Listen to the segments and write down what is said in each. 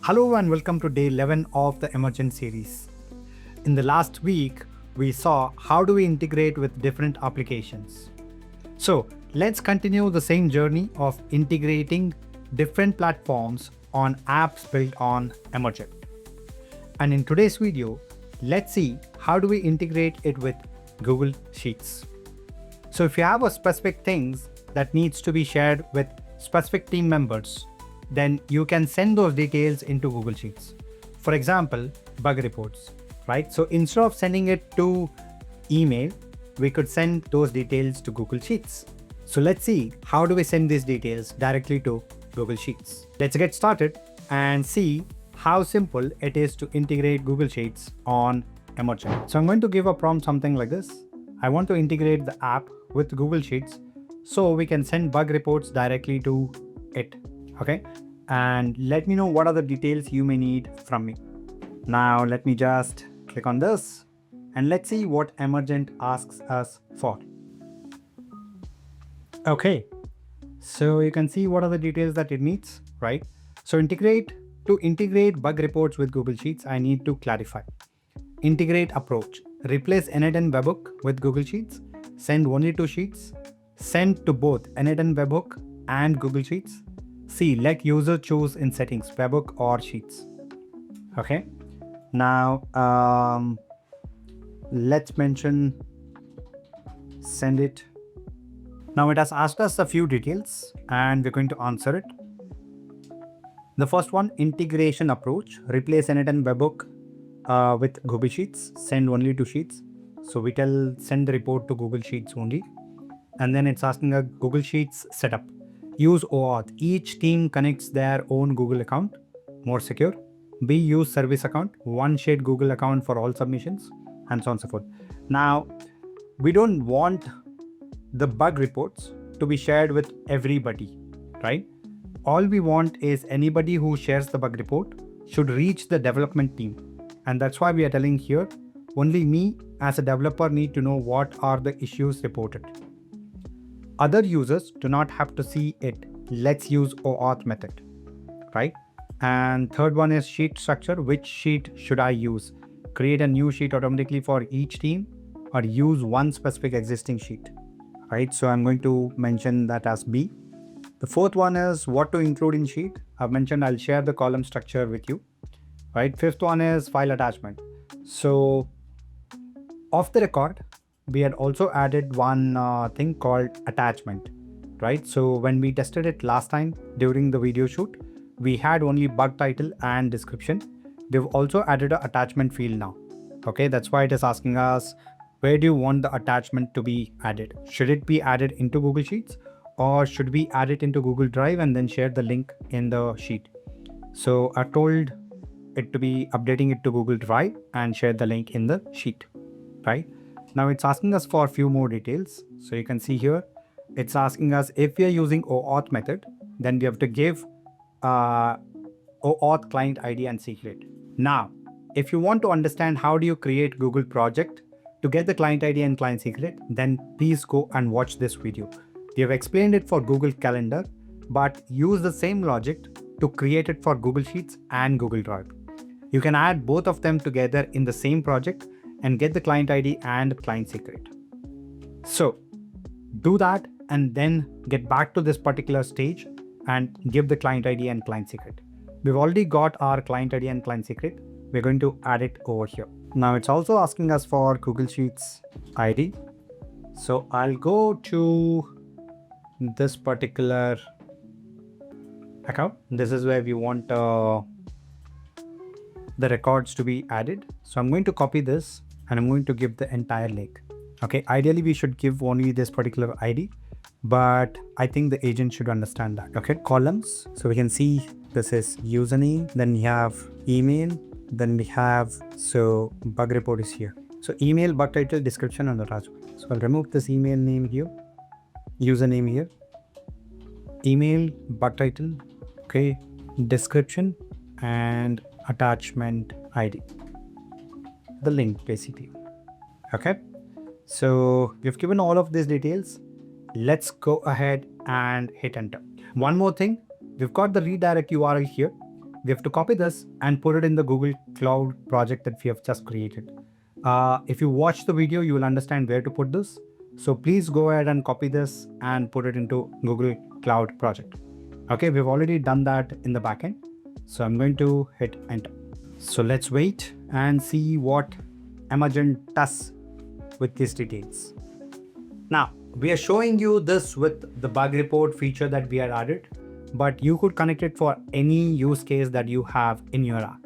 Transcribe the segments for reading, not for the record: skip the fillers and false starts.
Hello and welcome to day 11 of the Emergent series. In the last week, we saw how do we integrate with different applications. So let's continue the same journey of integrating different platforms on apps built on Emergent. And in today's video, let's see how do we integrate it with Google Sheets. So if you have a specific things that needs to be shared with specific team members, then you can send those details into Google Sheets. For example, bug reports, right? So instead of sending it to email, we could send those details to Google Sheets. So let's see how do we send these details directly to Google Sheets. Let's get started and see how simple it is to integrate Google Sheets on Emergent. So I'm going to give a prompt something like this. I want to integrate the app with Google Sheets so we can send bug reports directly to it. Okay, and let me know what are the details you may need from me. Now let me just click on this and let's see what Emergent asks us for. Okay, so you can see what are the details that it needs, right? So to integrate bug reports with Google Sheets, I need to clarify. Integrate approach. Replace Init and Webhook with Google Sheets. Send only to Sheets. Send to both Init and Webhook and Google Sheets. C. Let user choose in settings, Webhook or Sheets. Okay. Now, let's mention send it. Now it has asked us a few details and we're going to answer it. The first one, integration approach. Replace Init and Webhook with Google Sheets. Send only to Sheets. So we tell send the report to Google Sheets only. And then it's asking a Google Sheets setup. Use OAuth. Each team connects their own Google account, more secure. B. Use service account, one shared Google account for all submissions, and so on and so forth. Now, we don't want the bug reports to be shared with everybody, right? All we want is anybody who shares the bug report should reach the development team. And that's why we are telling here, only me as a developer need to know what are the issues reported. Other users do not have to see it. Let's use OAuth method, right? And third one is sheet structure. Which sheet should I use? Create a new sheet automatically for each team or use one specific existing sheet, right? So I'm going to mention that as B. The fourth one is what to include in sheet. I've mentioned I'll share the column structure with you, right? Fifth one is file attachment. So off the record, we had also added one thing called attachment, right? So when we tested it last time during the video shoot, we had only bug title and description. We've also added an attachment field now. Okay, that's why it is asking us, where do you want the attachment to be added? Should it be added into Google Sheets or should we add it into Google Drive and then share the link in the sheet? So I told it to be updating it to Google Drive and share the link in the sheet, right? Now it's asking us for a few more details. So you can see here, it's asking us if we are using OAuth method, then we have to give OAuth client ID and secret. Now, if you want to understand how do you create Google project to get the client ID and client secret, then please go and watch this video. We have explained it for Google Calendar, but use the same logic to create it for Google Sheets and Google Drive. You can add both of them together in the same project and get the client ID and client secret. So do that and then get back to this particular stage and give the client ID and client secret. We've already got our client ID and client secret. We're going to add it over here. Now it's also asking us for Google Sheets ID. So I'll go to this particular account. This is where we want the records to be added. So I'm going to copy this and I'm going to give the entire link. Okay, ideally we should give only this particular ID, but I think the agent should understand that. Okay, columns. So we can see this is username, then we have email, then we have, so bug report is here. So email, bug title, description, and attachment. So I'll remove this email name here, username here, email, bug title, okay, description, and attachment ID. The link basically. Okay, so we've given all of these details. Let's go ahead and hit enter. One more thing, we've got the redirect URL here. we have to copy this and put it in the Google Cloud project that we have just created. If you watch the video, you will understand where to put this. So please go ahead and copy this and put it into Google Cloud project. Okay, we've already done that in the backend. So I'm going to hit enter. So let's wait and see what Emergent does with these details. Now, we are showing you this with the bug report feature that we had added, but you could connect it for any use case that you have in your app,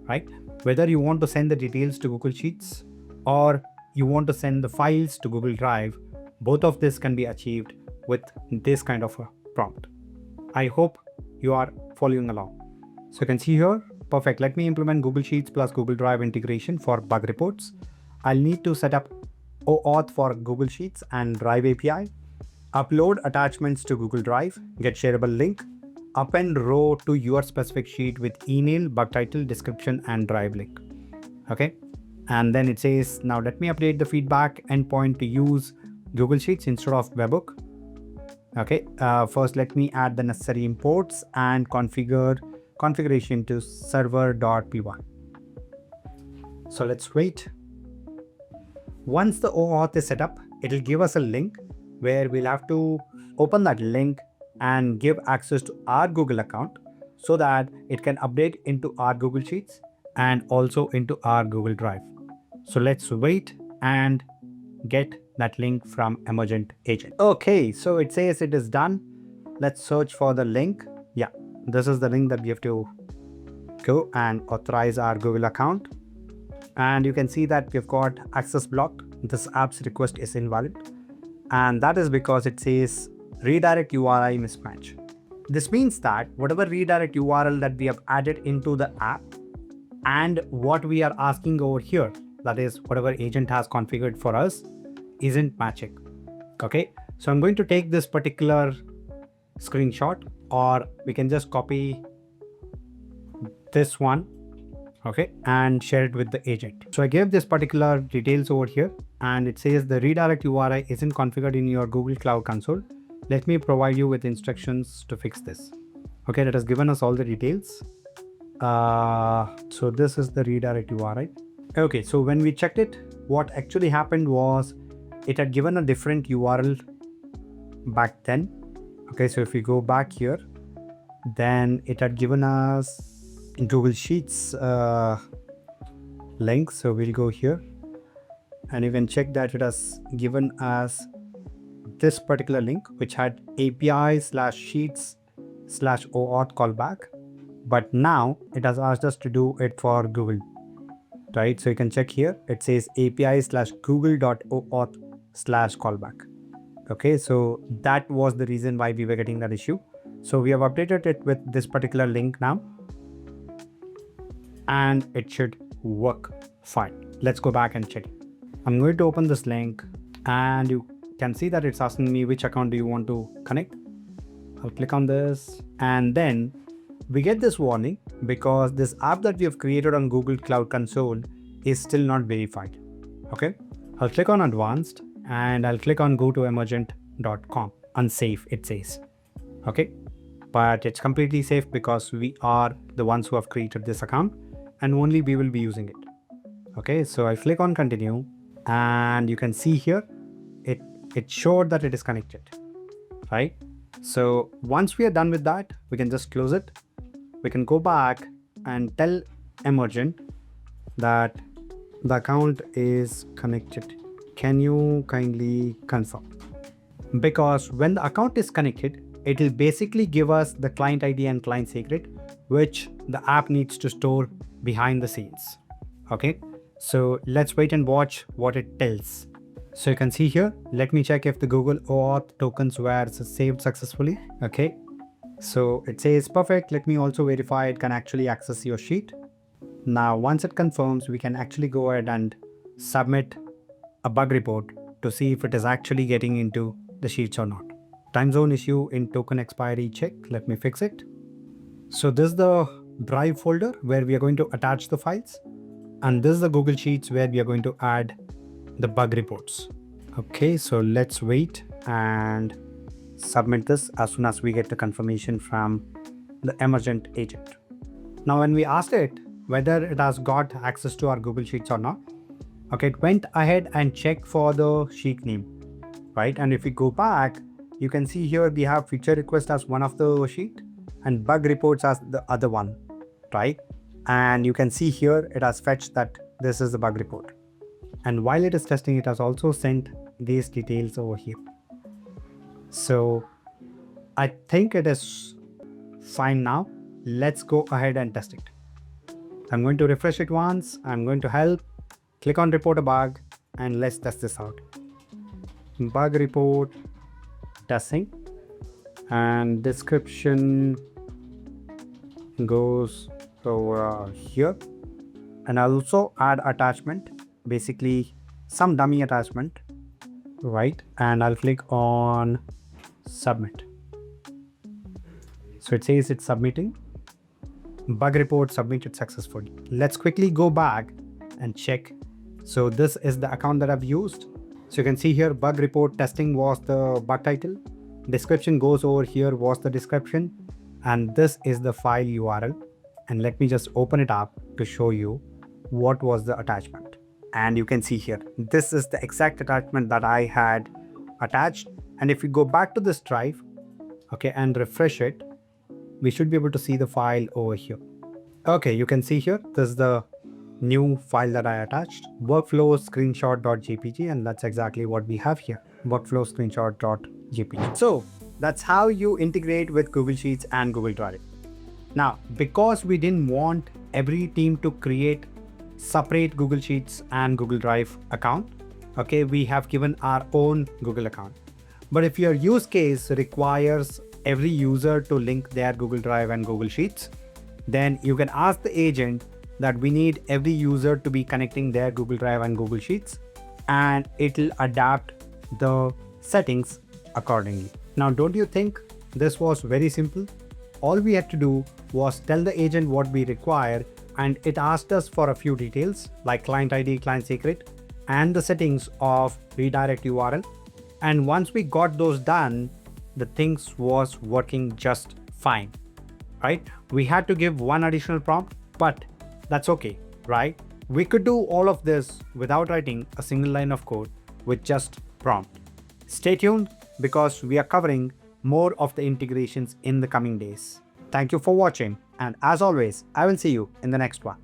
right? Whether you want to send the details to Google Sheets or you want to send the files to Google Drive, both of this can be achieved with this kind of a prompt. I hope you are following along. So you can see here, perfect. Let me implement Google Sheets plus Google Drive integration for bug reports. I'll need to set up OAuth for Google Sheets and Drive API, upload attachments to Google Drive, get shareable link, append row to your specific sheet with email, bug title, description, and Drive link. Okay. And then it says, now let me update the feedback endpoint to use Google Sheets instead of Webhook. Okay. First, let me add the necessary imports and configuration to server.py. So let's wait. Once the OAuth is set up, it will give us a link where we'll have to open that link and give access to our Google account so that it can update into our Google Sheets and also into our Google Drive. So let's wait and get that link from Emergent Agent. Okay, so it says it is done. Let's search for the link. Yeah, this is the link that we have to go and authorize our Google account. And you can see that we've got access blocked. This app's request is invalid. And that is because it says redirect URI mismatch. This means that whatever redirect URL that we have added into the app and what we are asking over here, that is whatever agent has configured for us, isn't matching. Okay, so I'm going to take this particular screenshot, or we can just copy this one, okay, and share it with the agent. So I gave this particular details over here, and it says the redirect URI isn't configured in your Google Cloud Console. Let me provide you with instructions to fix this. Okay, that has given us all the details. So this is the redirect URI. Okay, so when we checked it, what actually happened was it had given a different URL back then. Okay, so if we go back here, then it had given us Google Sheets link. So we'll go here and you can check that it has given us this particular link which had API/sheets/OAuth callback, but now it has asked us to do it for Google, right? So you can check here, it says API/google.OAuth/callback. Okay, so that was the reason why we were getting that issue. So we have updated it with this particular link now, and it should work fine. Let's go back and check it. I'm going to open this link and you can see that it's asking me which account do you want to connect. I'll click on this and then we get this warning because this app that we have created on Google Cloud Console is still not verified. Okay, I'll click on advanced and I'll click on go to emergent.com. Unsafe, it says. Okay, but it's completely safe because we are the ones who have created this account and only we will be using it. Okay, so I click on continue and you can see here it showed that it is connected, right? So once we are done with that, we can just close it. We can go back and tell Emergent that the account is connected. Can you kindly confirm? Because when the account is connected, it will basically give us the client ID and client secret, which the app needs to store behind the scenes. Okay, so let's wait and watch what it tells. So you can see here, let me check if the Google OAuth tokens were saved successfully. Okay, so it says perfect. Let me also verify it can actually access your sheet. Now, once it confirms, we can actually go ahead and submit a bug report to see if it is actually getting into the sheets or not. Time zone issue in token expiry check. Let me fix it. So this is the Drive folder where we are going to attach the files. And this is the Google Sheets where we are going to add the bug reports. Okay, so let's wait and submit this as soon as we get the confirmation from the Emergent agent. Now, when we asked it whether it has got access to our Google Sheets or not, okay, it went ahead and checked for the sheet name, right? And if we go back, you can see here we have feature request as one of the sheet and bug reports as the other one, right? And you can see here it has fetched that this is the bug report. And while it is testing, it has also sent these details over here. So I think it is fine now. Let's go ahead and test it. I'm going to refresh it once. I'm going to help, click on report a bug, and let's test this out. Bug report testing, and description goes over here. And I'll also add attachment, basically some dummy attachment, right? And I'll click on submit. So it says it's submitting. Bug report submitted successfully. Let's quickly go back and check. So this is the account that I've used. So you can see here bug report testing was the bug title. Description goes over here was the description. And this is the file URL. And let me just open it up to show you what was the attachment. And you can see here, this is the exact attachment that I had attached. And if we go back to this drive, okay, and refresh it, we should be able to see the file over here. Okay, you can see here, this is the new file that I attached, workflow screenshot.jpg, and that's exactly what we have here, workflow screenshot.jpg. So that's how you integrate with Google Sheets and Google Drive. Now, because we didn't want every team to create separate Google Sheets and Google Drive account, okay, we have given our own Google account. But if your use case requires every user to link their Google Drive and Google Sheets, then you can ask the agent that we need every user to be connecting their Google Drive and Google Sheets, and it'll adapt the settings accordingly. Now, don't you think this was very simple? All we had to do was tell the agent what we require, and it asked us for a few details like client ID, client secret, and the settings of redirect URL. And once we got those done, the things was working just fine, right? We had to give one additional prompt, but that's okay, right? We could do all of this without writing a single line of code with just prompt. Stay tuned because we are covering more of the integrations in the coming days. Thank you for watching, and as always, I will see you in the next one.